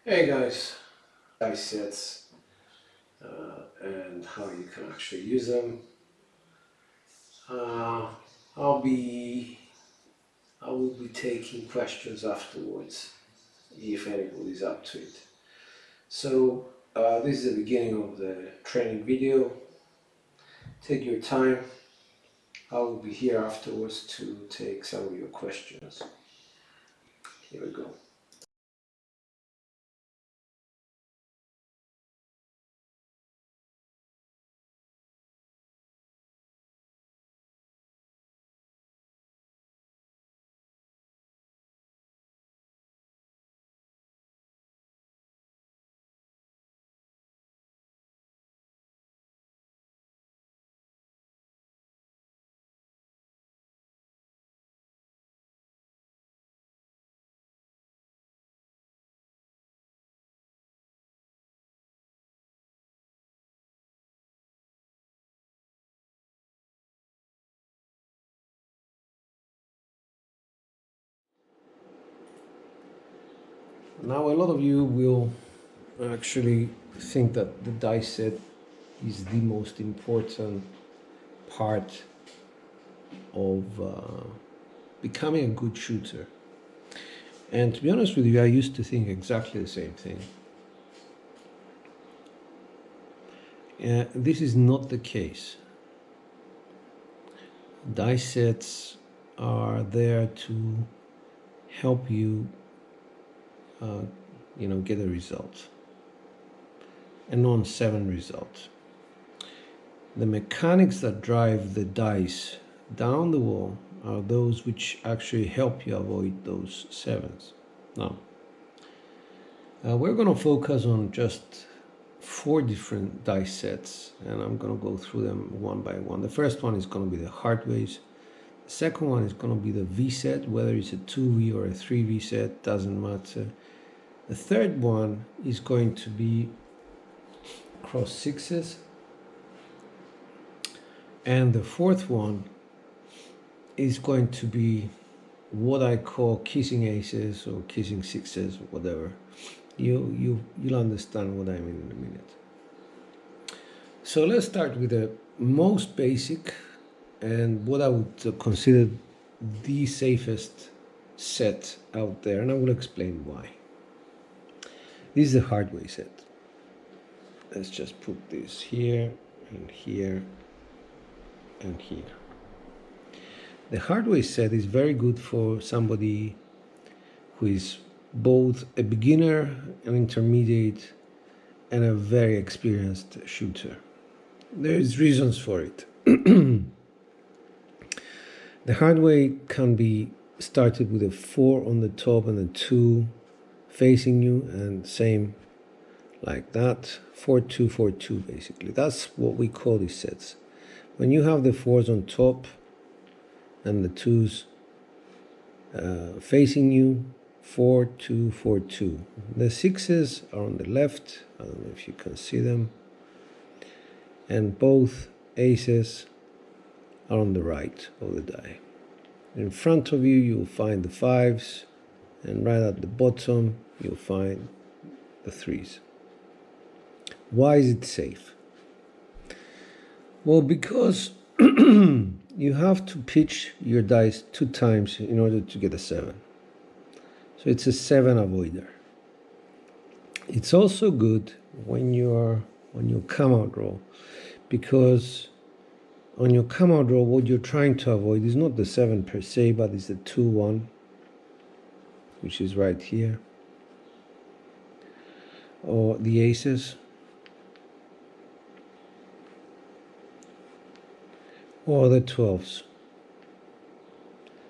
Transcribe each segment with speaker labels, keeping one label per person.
Speaker 1: Hey guys, dice sets and how you can actually use them. Uh, I'll be I will be taking questions afterwards if anybody's up to it. So this is the beginning of the training video. Take your time. I will be here afterwards to take some of your questions. Here we go. Now a lot of you will actually think that the dice set is the most important part of becoming a good shooter. And to be honest with you, I used to think exactly the same thing. This is not the case. Dice sets are there to help you, get a result, a non-7 result. The mechanics that drive the dice down the wall are those which actually help you avoid those 7s. Now, we're going to focus on just 4 different dice sets, and I'm going to go through them one by one. The first one is going to be the Hardways. The second one is going to be the V set, whether it's a 2V or a 3V set, doesn't matter. The third one is going to be cross 6s. And the fourth one is going to be what I call kissing aces or kissing 6s or whatever. You'll understand what I mean in a minute. So let's start with the most basic and what I would consider the safest set out there, and I will explain why. This is the Hardway set. Let's just put this here and here and here. The Hardway set is very good for somebody who is both a beginner, an intermediate, and a very experienced shooter. There is reasons for it. The Hardway can be started with a 4 on the top and a 2 facing you, and same like that, 4-2, 4-2 basically. That's what we call these sets. When you have the 4s on top and the 2s facing you, 4-2, 4-2. The 6s are on the left, I don't know if you can see them, and both aces are on the right of the die. In front of you, you'll find the 5s, and right at the bottom, you'll find the 3s. Why is it safe? Well, because you have to pitch your dice 2 times in order to get a 7. So it's a 7 avoider. It's also good when you come out roll, because on your come out roll, what you're trying to avoid is not the 7 per se, but it's the 2-1, which is right here, or the aces, or the 12s.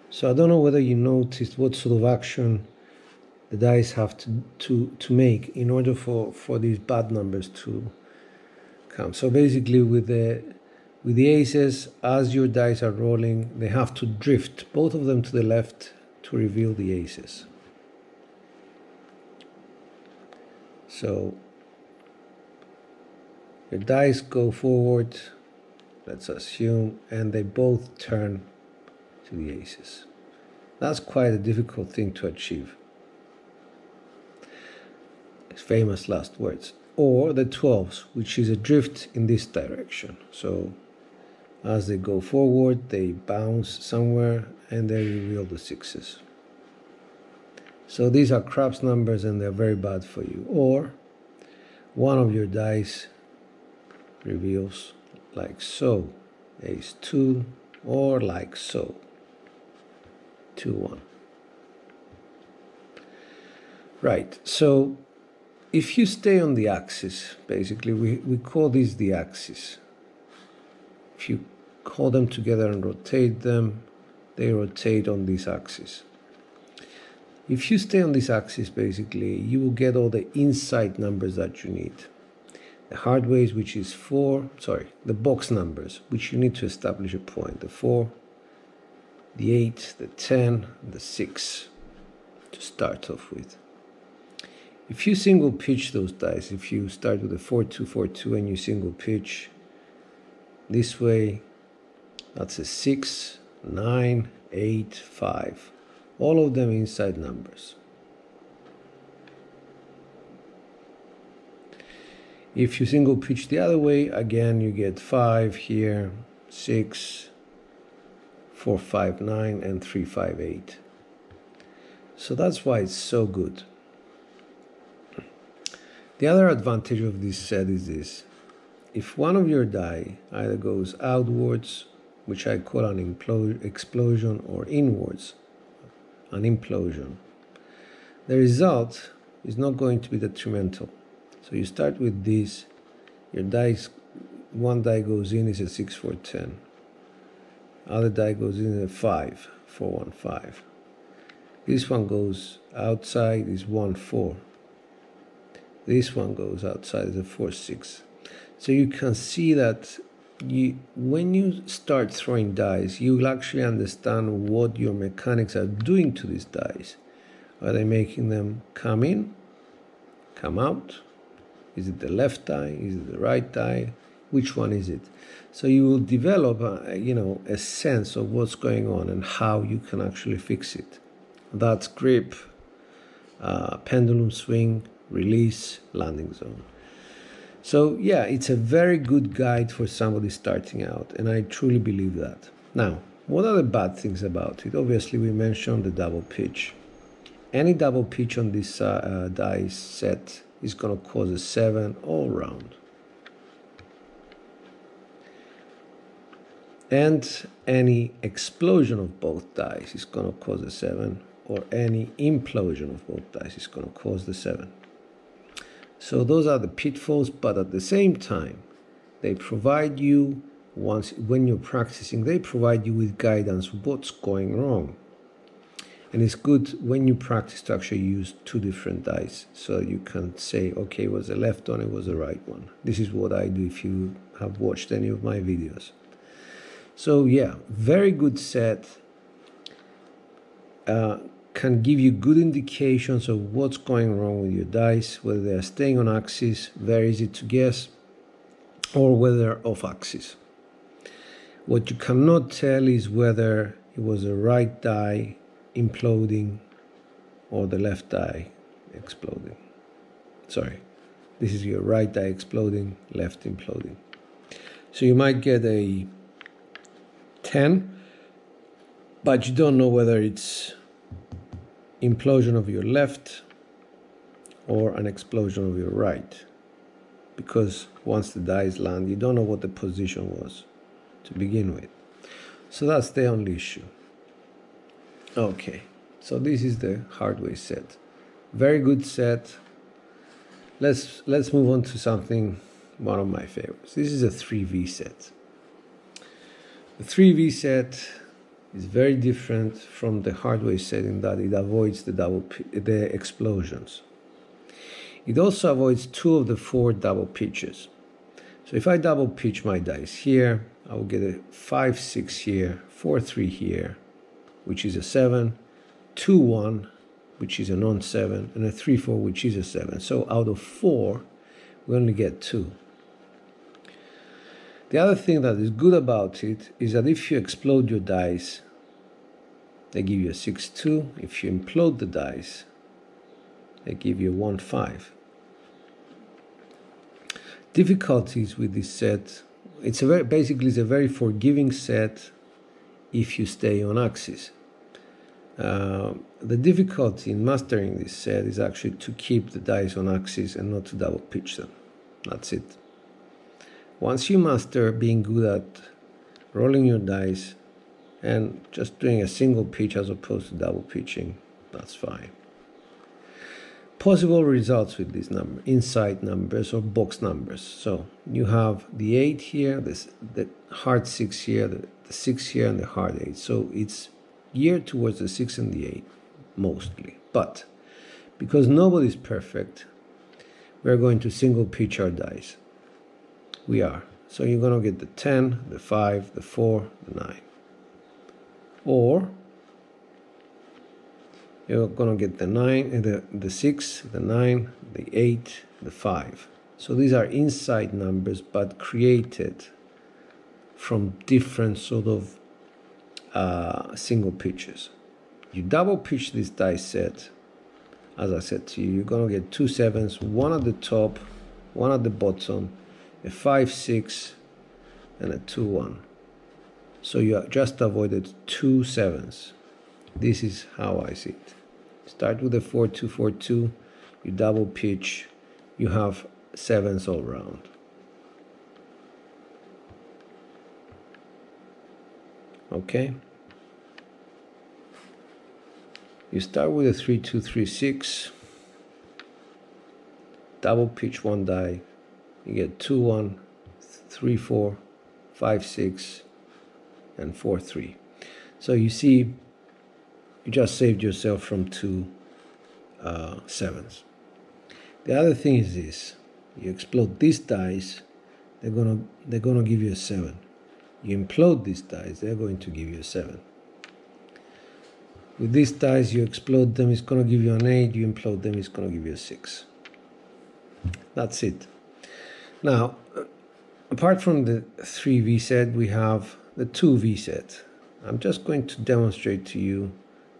Speaker 1: So I don't know whether you noticed what sort of action the dice have to make in order for these bad numbers to come. So basically with the aces, as your dice are rolling, they have to drift, both of them to the left, to reveal the aces. So your dice go forward, let's assume, and they both turn to the aces. That's quite a difficult thing to achieve. famous last words, or the 12s, which is a drift in this direction. So as they go forward, they bounce somewhere and they reveal the 6s. So these are craps numbers and they're very bad for you. Or one of your dice reveals like so, ace 2, or like so, 2-1. Right, so if you stay on the axis, basically we call this the axis. If you hold them together and rotate them, they rotate on this axis. If you stay on this axis, basically, you will get all the inside numbers that you need. The hard ways, which is the box numbers, which you need to establish a point. The 4, the 8, the 10, the 6 to start off with. If you single pitch those dice, if you start with a 4-2, 4-2 and you single pitch this way, that's a 6, 9, 8, 5. All of them inside numbers. If you single pitch the other way, again you get 5 here, 6, 4, 5, 9, and 3, 5, 8. So that's why it's so good. The other advantage of this set is this. If one of your die either goes outwards, which I call an explosion, or inwards, an implosion, the result is not going to be detrimental. So you start with this, your dice, one die goes in is a 6, 4, 10. Other die goes in a 5, 4, 1, 5. This one goes outside is 1, 4. This one goes outside is a 4, 6. So you can see that when you start throwing dice, you will actually understand what your mechanics are doing to these dice. Are they making them come in, come out? Is it the left die? Is it the right die? Which one is it? So you will develop a sense of what's going on and how you can actually fix it. That's grip, pendulum swing, release, landing zone. So yeah, it's a very good guide for somebody starting out, and I truly believe that. Now, what are the bad things about it? Obviously, we mentioned the double pitch. Any double pitch on this dice set is going to cause a 7 all round. And any explosion of both dice is going to cause a 7, or any implosion of both dice is going to cause the 7. So those are the pitfalls, but at the same time, they provide you, when you're practicing, they provide you with guidance what's going wrong. And it's good when you practice to actually use two different dice, so you can say, okay, it was the left one, it was the right one. This is what I do if you have watched any of my videos. So yeah, very good set. Can give you good indications of what's going wrong with your dice, whether they're staying on axis, very easy to guess, or whether they're off axis. What you cannot tell is whether it was a right die imploding or the left die exploding. Sorry, this is your right die exploding, left imploding. So you might get a 10, but you don't know whether it's implosion of your left or an explosion of your right, because once the dice land, you don't know what the position was to begin with. So that's the only issue. Okay, so this is the Hardway set. Very good set. Let's move on to something, one of my favorites. This is a 3V set. The 3V set is very different from the Hardway set in that it avoids the explosions. It also avoids 2 of the 4 double pitches. So if I double pitch my dice here, I will get a 5, 6 here, 4, 3 here, which is a 7, 2, 1, which is a non-7, and a 3, 4, which is a 7. So out of 4, we only get 2. The other thing that is good about it is that if you explode your dice, they give you a 6, 2. If you implode the dice, they give you a 1, 5. difficulties with this set, it's a very forgiving set if you stay on axis. The difficulty in mastering this set is actually to keep the dice on axis and not to double pitch them. That's it. Once you master being good at rolling your dice and just doing a single pitch as opposed to double pitching, that's fine. Possible results with these numbers, inside numbers or box numbers. So you have the 8 here, the hard 6 here, the 6 here, and the hard 8. So it's geared towards the 6 and the 8 mostly. But because nobody's perfect, we're going to single pitch our dice. We are. So you're going to get the 10, the 5, the 4, the 9. Or you're going to get the 9, the 6, the 9, the 8, the 5. So these are inside numbers, but created from different sort of single pitches. You double pitch this dice set, as I said to you, you're going to get 2 7s, one at the top, one at the bottom, a 5 6, and a 2 1. So you just avoided 2 7s. This is how I see it. Start with a 4 2 4 2, you double pitch, you have 7s all around. Okay? You start with a 3 2 3 6, double pitch one die, you get 2 1, 3 4, 5 6, and 4 3. So you see, you just saved yourself from 2 7s. The other thing is this: you explode these dice, they're gonna give you a 7. You implode these dice, they're going to give you a 7. With these dice, you explode them, it's going to give you an 8. You implode them, it's going to give you a 6. That's it. Now, apart from the 3V set, we have the 2V set. I'm just going to demonstrate to you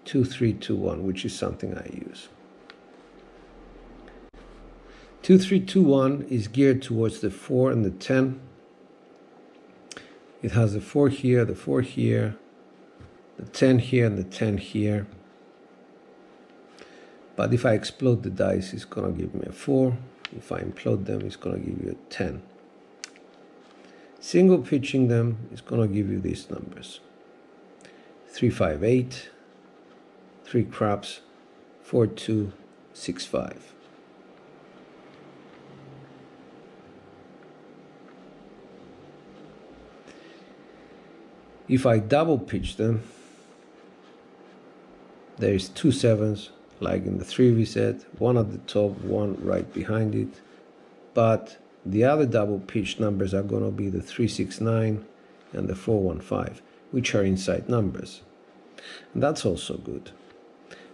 Speaker 1: 2 3 2 1, which is something I use. 2 3 2 1 is geared towards the 4 and the 10. It has the 4 here, the 4 here, the 10 here, and the 10 here. But if I explode the dice, it's going to give me a 4. If I implode them, it's going to give you a 10. Single pitching them is going to give you these numbers: 3 5 8, 3 craps, 4 2, 6 5. If I double pitch them, there's 2 7s, like in the 3V set, one at the top, one right behind it. But the other double pitch numbers are going to be the 3 6 9 and the 4 1 5, which are inside numbers. And that's also good.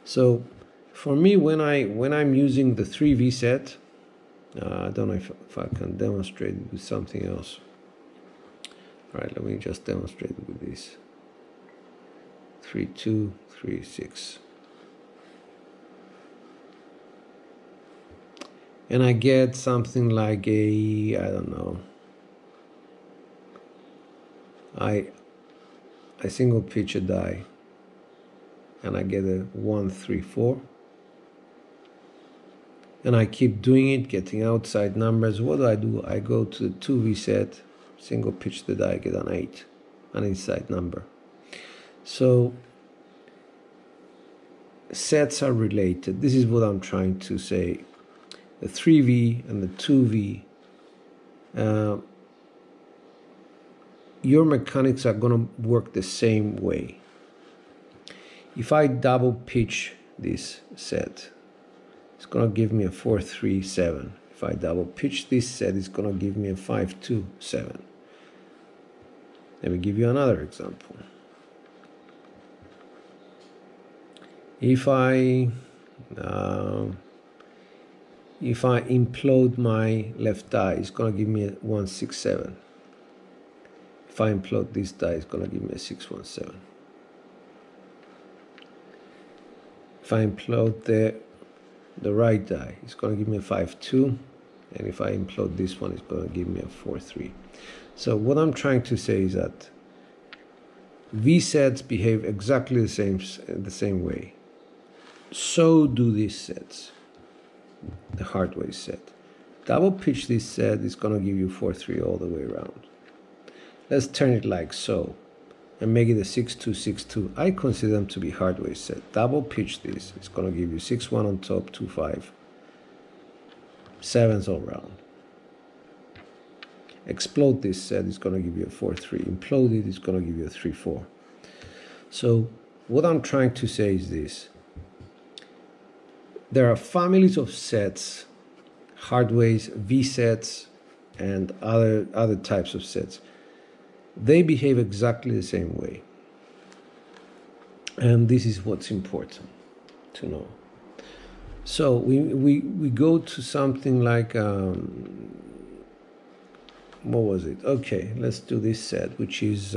Speaker 1: So for me, when I'm using the 3V set, I don't know if I can demonstrate it with something else. All right, let me just demonstrate it with this. 3 2 3 6. And I get something like a, I don't know, I single pitch a die and I get a 1 3 4, and I keep doing it, getting outside numbers. What do? I go to the 2V set, single pitch the die, get an 8, an inside number. So sets are related. This is what I'm trying to say. The 3V and the 2V, your mechanics are going to work the same way. If I double pitch this set, it's going to give me a 4 3 7. If I double pitch this set, it's going to give me a 5 2 7. Let me give you another example. If I implode my left die, it's going to give me a 1 6 7. If I implode this die, it's going to give me a 6 1 7. If I implode the right die, it's going to give me a 5 2, And if I implode this one, it's going to give me a 4-3. So what I'm trying to say is that V sets behave exactly the same way. So do these sets, the Hardway set. Double pitch this set is going to give you 4-3 all the way around. Let's turn it like so and make it a 6-2, 6-2. I consider them to be Hardway set. Double pitch this, it's going to give you 6-1 on top, 2-5, 7s all around. Explode this set, it's going to give you a 4-3. Implode it, it's going to give you a 3-4. So what I'm trying to say is this. There are families of sets, Hardways, V sets, and other types of sets. They behave exactly the same way. And this is what's important to know. So we go to something like, what was it? Okay, let's do this set, which is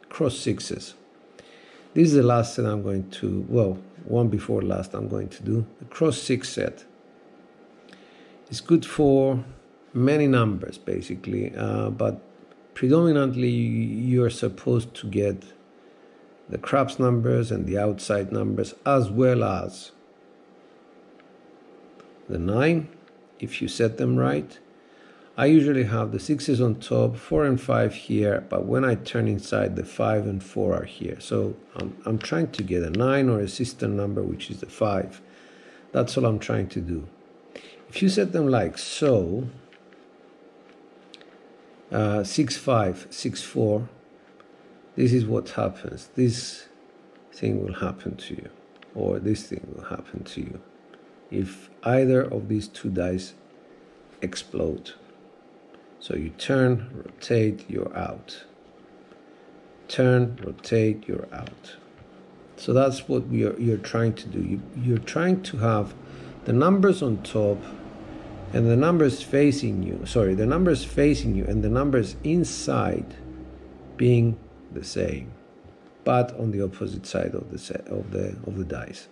Speaker 1: cross sixes. This is the last set I'm going to, well, one before last I'm going to do. The cross six set. It's good for many numbers, basically, but predominantly you're supposed to get the craps numbers and the outside numbers, as well as the 9, if you set them right. I usually have the 6s on top, 4 and 5 here, but when I turn inside, the 5 and 4 are here. So I'm trying to get a 9 or a sister number, which is the 5. That's all I'm trying to do. If you set them like so, 6-5, 6-4, this is what happens. This thing will happen to you, or this thing will happen to you, if either of these two dice explode. So you turn, rotate, you're out. Turn, rotate, you're out. So that's what you're trying to do. You're trying to have the numbers on top and the numbers facing you. Sorry, the numbers facing you and the numbers inside being the same, but on the opposite side of the set of the dice.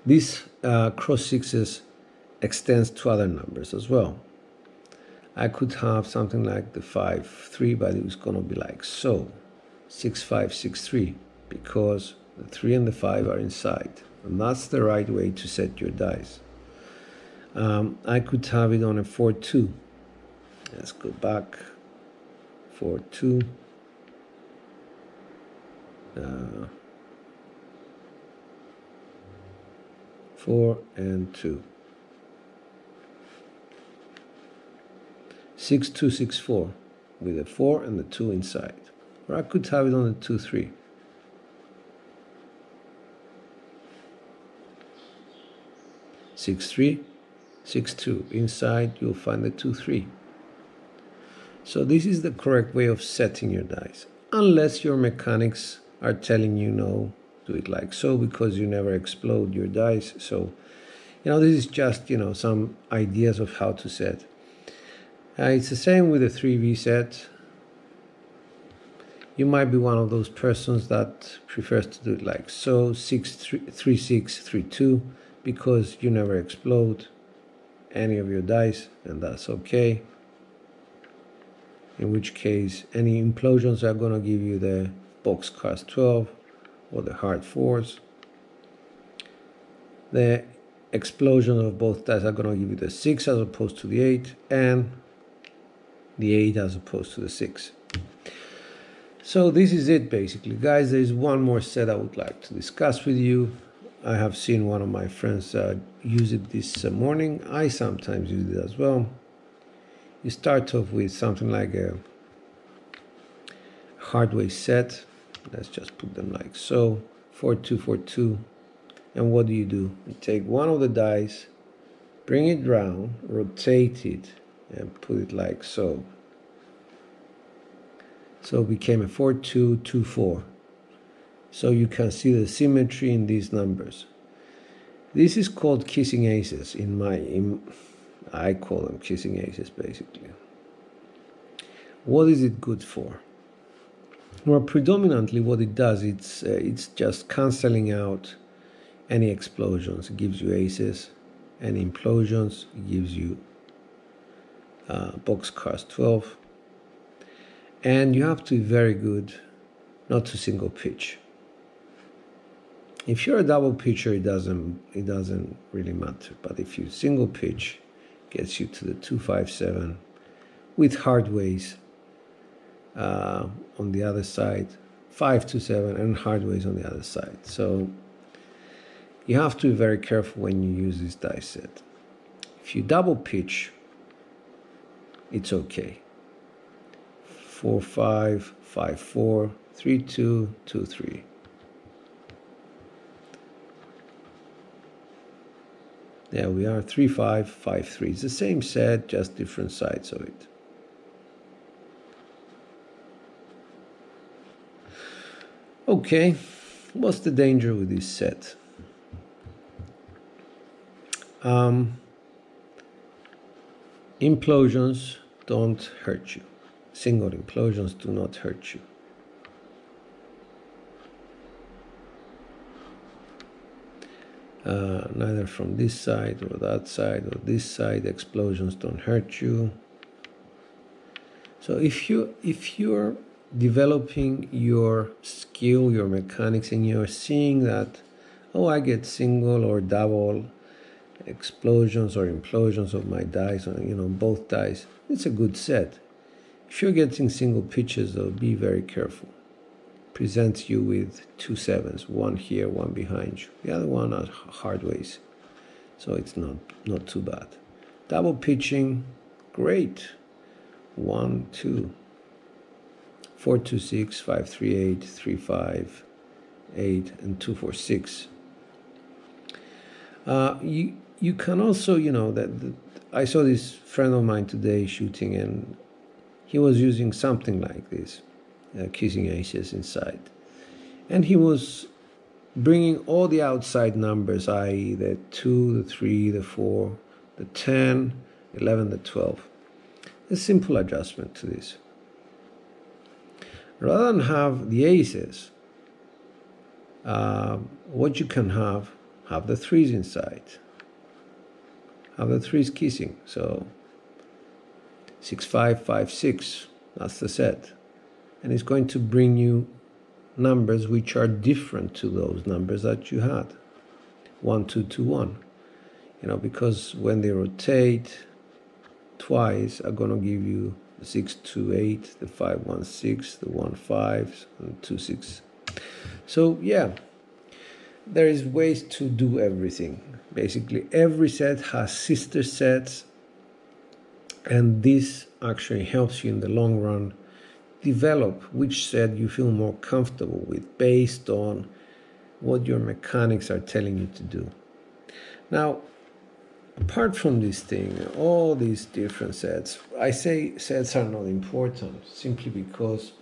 Speaker 1: This cross sixes extends to other numbers as well. I could have something like the 5-3, but it was going to be like so, 6-5, 6-3, because the 3 and the 5 are inside, and that's the right way to set your dice. I could have it on a 4-2. Let's go back. 4-2. 4 and 2. 6-2, 6-4 with a 4 and the 2 inside. Or I could have it on a 2-3. Six, 3, 6-2. Inside you'll find the 2-3. So this is the correct way of setting your dice. Unless your mechanics are telling you no, do it like so, because you never explode your dice. So, this is just, some ideas of how to set. It's the same with the 3V set. You might be one of those persons that prefers to do it like so, 6-3, 3-6, 3-2, because you never explode any of your dice, and that's okay. In which case, any implosions are going to give you the boxcars 12 or the hard 4s. The explosion of both dice are going to give you the 6 as opposed to the 8, and the 8 as opposed to the 6. So this is it basically, guys. There is one more set I would like to discuss with you. I have seen one of my friends use it this morning. I sometimes use it as well. You start off with something like a Hardway set. Let's just put them like so, 4-2, 4-2. And what do? You take one of the dice, bring it round, rotate it, and put it like so. So it became a 4-2, 2-4. So you can see the symmetry in these numbers. This is called kissing aces. I call them kissing aces basically. What is it good for? Well, predominantly what it does, it's just cancelling out any explosions. It gives you aces. Any implosions, it gives you Boxcars 12. And you have to be very good not to single pitch. If you're a double pitcher, it doesn't really matter. But if you single pitch, gets you to the 257 with hard ways on the other side, 527 and hard ways on the other side. So you have to be very careful when you use this die set. If you double pitch, it's okay. 4-5, 5-4, 3-2, 2-3. There we are, 3-5, 5-3. It's the same set, just different sides of it. Okay, what's the danger with this set? Implosions don't hurt you. Single implosions do not hurt you. Neither from this side or that side or this side, explosions don't hurt you. So if you're developing your skill, your mechanics, and you're seeing that, oh, I get single or double explosions or implosions of my dice, or both dice, it's a good set. If you're getting single pitches, though, be very careful. Presents you with 2 7s, one here, one behind you. The other one are hard ways, so it's not too bad. Double pitching, great. 1, 2, 4, 2, 6, 5, 3, 8, 3, 5, 8, and 2, 4, 6. You can also, I saw this friend of mine today shooting, and he was using something like this. Kissing aces inside, and he was bringing all the outside numbers, i.e. the 2, the 3, the 4, the 10, 11, the 12. A simple adjustment to this. Rather than have the aces, what you can have the 3s inside. Have the 3s kissing. So 6, 5, 5, 6. That's the set. And it's going to bring you numbers which are different to those numbers that you had. 1, 2, 2, 1. Because when they rotate twice, are going to give you the 6, 2, 8, the 5, 1, 6, the 1, 5, and 2, 6. So yeah, there is ways to do everything. Basically, every set has sister sets, and this actually helps you in the long run develop which set you feel more comfortable with based on what your mechanics are telling you to do. Now, apart from this thing, all these different sets, I say sets are not important simply because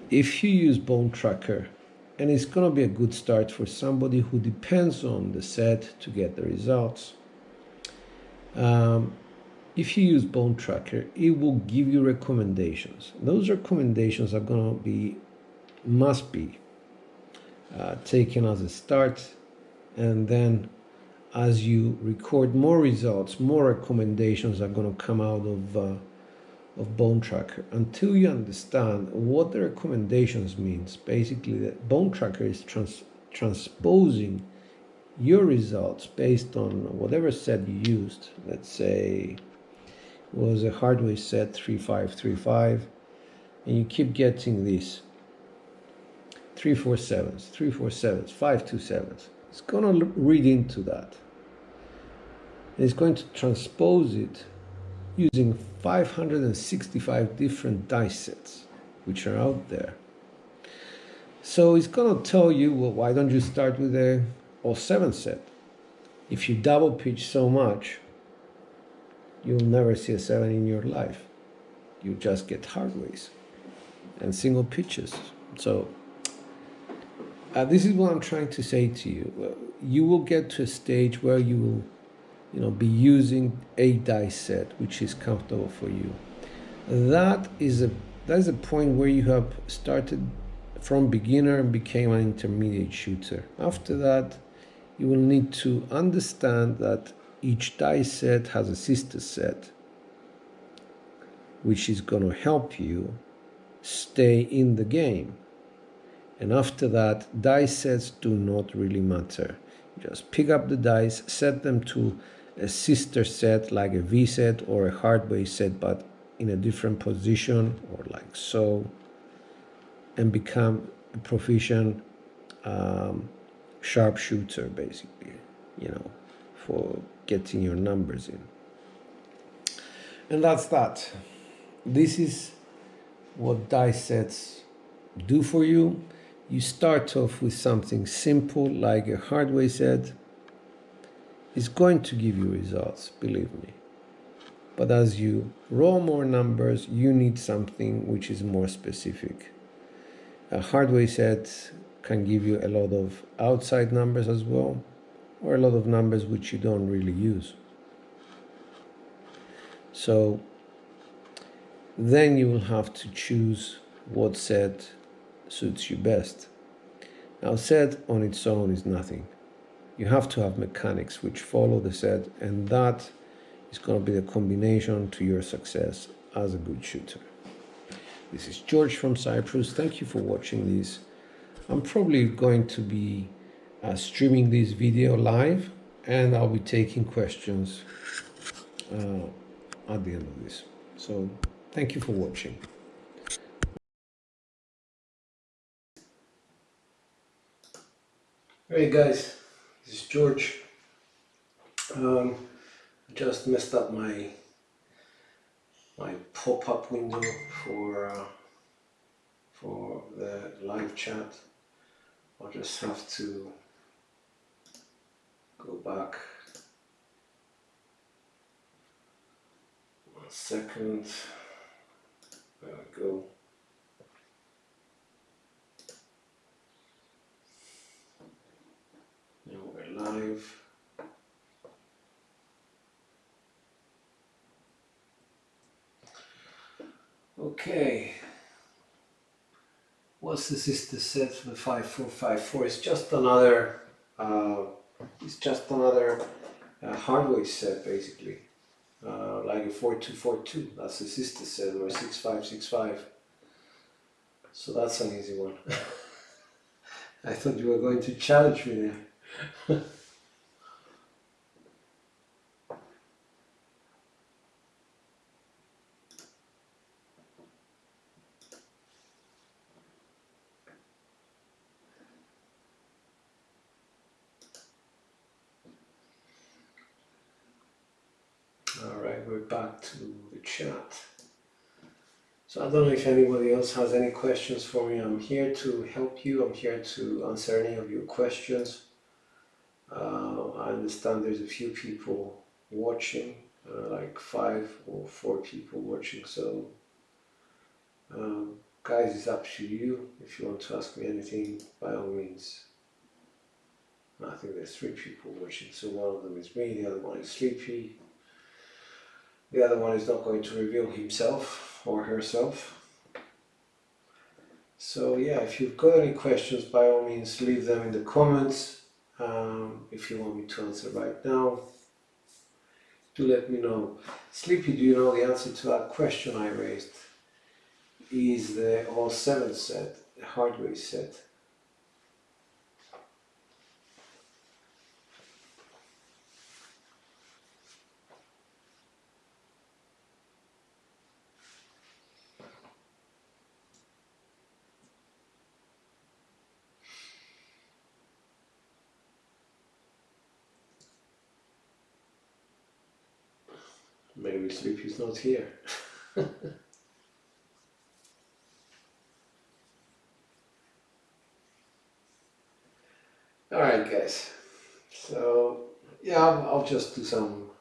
Speaker 1: if you use Bone Tracker, and it's going to be a good start for somebody who depends on the set to get the results. If you use Bone Tracker, it will give you recommendations. Those recommendations are going to must be taken as a start, and then as you record more results, more recommendations are going to come out of Bone Tracker until you understand what the recommendations means. Basically, the Bone Tracker is transposing your results based on whatever set you used. Let's say it was a hardware set 3-5-3-5, and you keep getting these 3-4-7s, 3-4-7s, 5-2-7s. It's going to read into that. It's going to transpose it using 565 different dice sets which are out there. So it's going to tell you, well, why don't you start with a all-7 set? If you double pitch so much, you'll never see a 7 in your life. You just get hard ways and single pitches. So this is what I'm trying to say to you. You will get to a stage where you will be using a dice set which is comfortable for you. That is a point where you have started from beginner and became an intermediate shooter. After that, you will need to understand that each dice set has a sister set, which is going to help you stay in the game. And after that, dice sets do not really matter. Just pick up the dice, set them to a sister set like a V set or a hardware set, but in a different position or like so, and become a proficient sharpshooter, basically, you know, for getting your numbers in. And that's that. This is what dice sets do for you. You start off with something simple like a hardware set. It's going to give you results, believe me. But as you roll more numbers, you need something which is more specific. A hardware set can give you a lot of outside numbers as well, or a lot of numbers which you don't really use. So then you will have to choose what set suits you best. Now, set on its own is nothing. You have to have mechanics which follow the set, and that is going to be the combination to your success as a good shooter. This is George from Cyprus. Thank you for watching this. I'm probably going to be streaming this video live, and I'll be taking questions at the end of this. So thank you for watching. Hey guys, this is George. I just messed up my pop-up window for the live chat. I'll just have to go back 1 second. There we go. Now we're live. Okay. What's the sister set for the 5454? It's just another hardware set, basically. Like a 4242. That's the sister set, or a 6565. So that's an easy one. I thought you were going to challenge me there. Alright, we're back to the chat. So I don't know if anybody else has any questions for me. I'm here to help you. I'm here to answer any of your questions. I understand there's a few people watching, like 5 or 4 people watching. So guys, it's up to you. If you want to ask me anything, by all means. I think there's 3 people watching. So one of them is me, the other one is Sleepy. The other one is not going to reveal himself or herself. So yeah, if you've got any questions, by all means leave them in the comments. If you want me to answer right now, do let me know. Sleepy, do you know the answer to that question I raised? Is the all 7 set, the hardware set? Maybe Sleepy's not here. Alright guys, so yeah, I'll just do some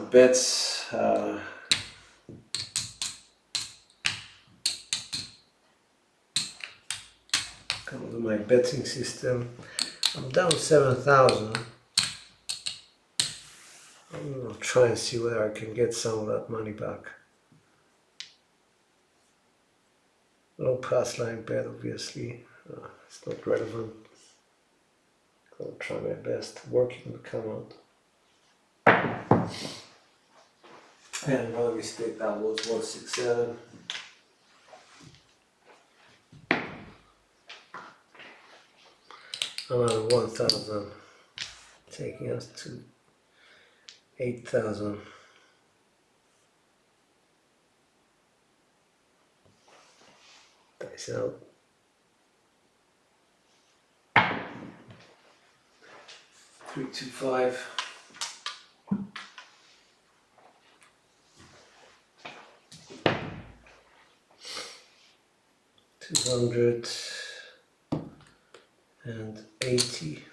Speaker 1: bets. Come to my betting system. I'm down 7,000. I'm gonna try and see whether I can get some of that money back. Low pass line bet, obviously. It's not relevant. I'll try my best. Working will come out. And my mistake, that was 167. Around 1,000, taking us to 8,000. Dice out. 325. 280.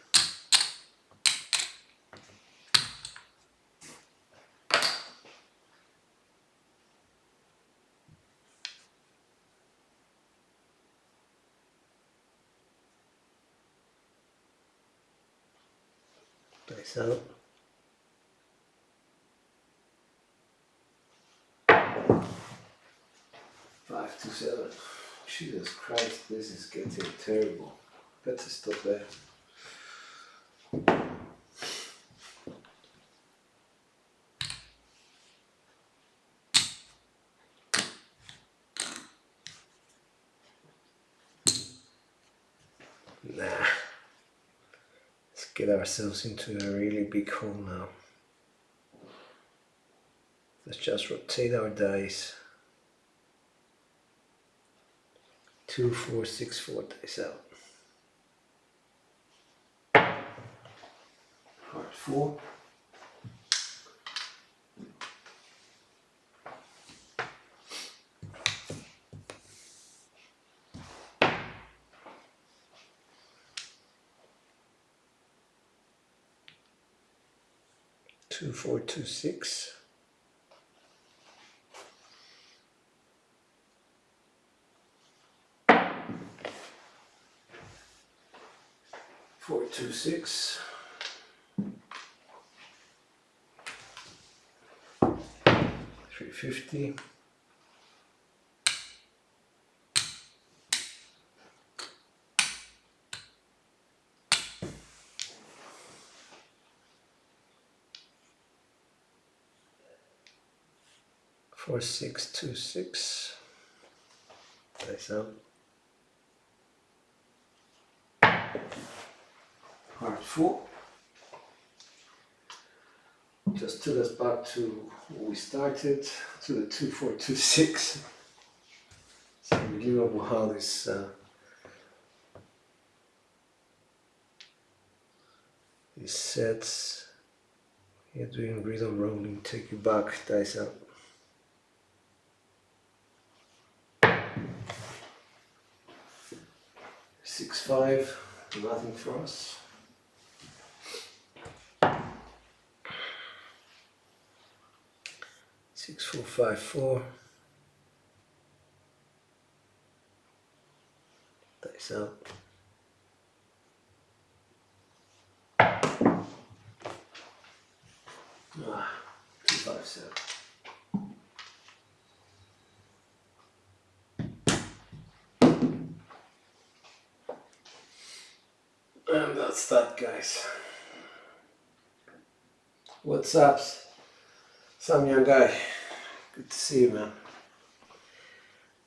Speaker 1: Dice out. 527. Jesus Christ, this is getting terrible. Better stop there. Nah. Let's get ourselves into a really big hole now. Let's just rotate our dice. 2, 4, 6, 4 dice out. Heart 4. Two, 4, 2, 6. 4, 2, 6. 350. 4, 6, 2, 6. Dice out. Heart 4. Just took us back to where we started, to the 2, 4, 2, 6. So unbelievable how this these sets, you're doing rhythm rolling, take you back, dice out. 6, 5, nothing for us. 6, 4, 5, 4. Dice out. Ah, 2, 5, 7. And that's that, guys. What's up, Sam young guy? Good to see you, man.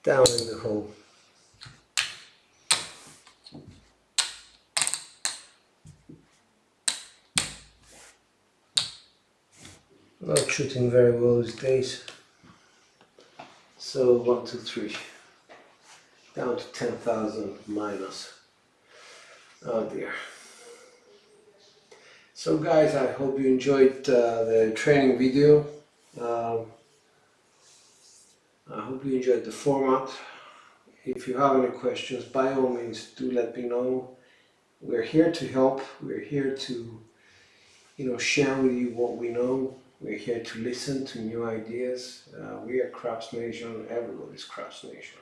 Speaker 1: Down in the hole. Not shooting very well these days. So 1, 2, 3. Down to 10,000 minus. Oh dear. So guys, I hope you enjoyed the training video. I hope you enjoyed the format. If you have any questions, by all means do let me know. We're here to help. We're here to, share with you what we know. We're here to listen to new ideas. We are Craps Nation. Everybody's Craps Nation.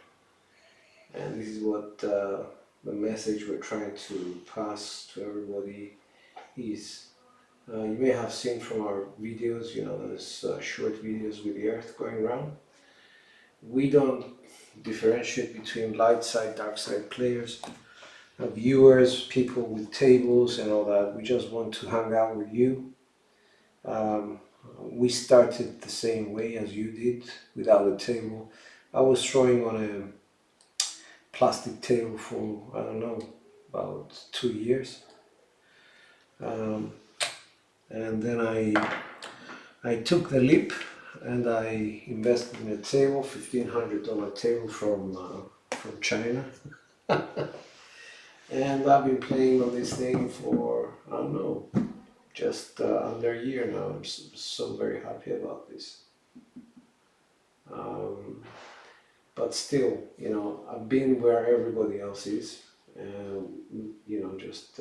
Speaker 1: And this is what the message we're trying to pass to everybody is. You may have seen from our videos, those short videos with the earth going around. We don't differentiate between light side, dark side players, viewers, people with tables and all that. We just want to hang out with you. We started the same way as you did, without a table. I was throwing on a plastic table for, I don't know, about 2 years. Um, and then I took the leap and I invested in a table, $1,500 table from China. And I've been playing on this thing for, I don't know, just under a year now. I'm so very happy about this. Um, but still, I've been where everybody else is, and just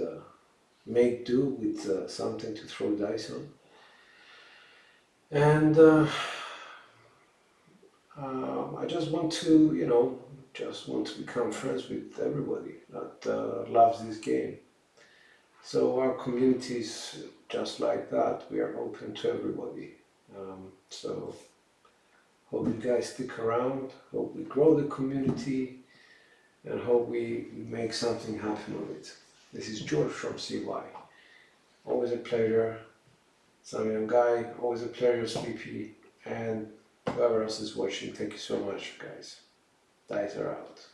Speaker 1: make do with something to throw dice on. And I just want to, become friends with everybody that loves this game. So our community is just like that. We are open to everybody. So hope you guys stick around. Hope we grow the community, and hope we make something happen with it. This is George from CY. Always a pleasure. Some young guy. Always a pleasure, Sleepy, and whoever else is watching. Thank you so much, guys. Dice are out.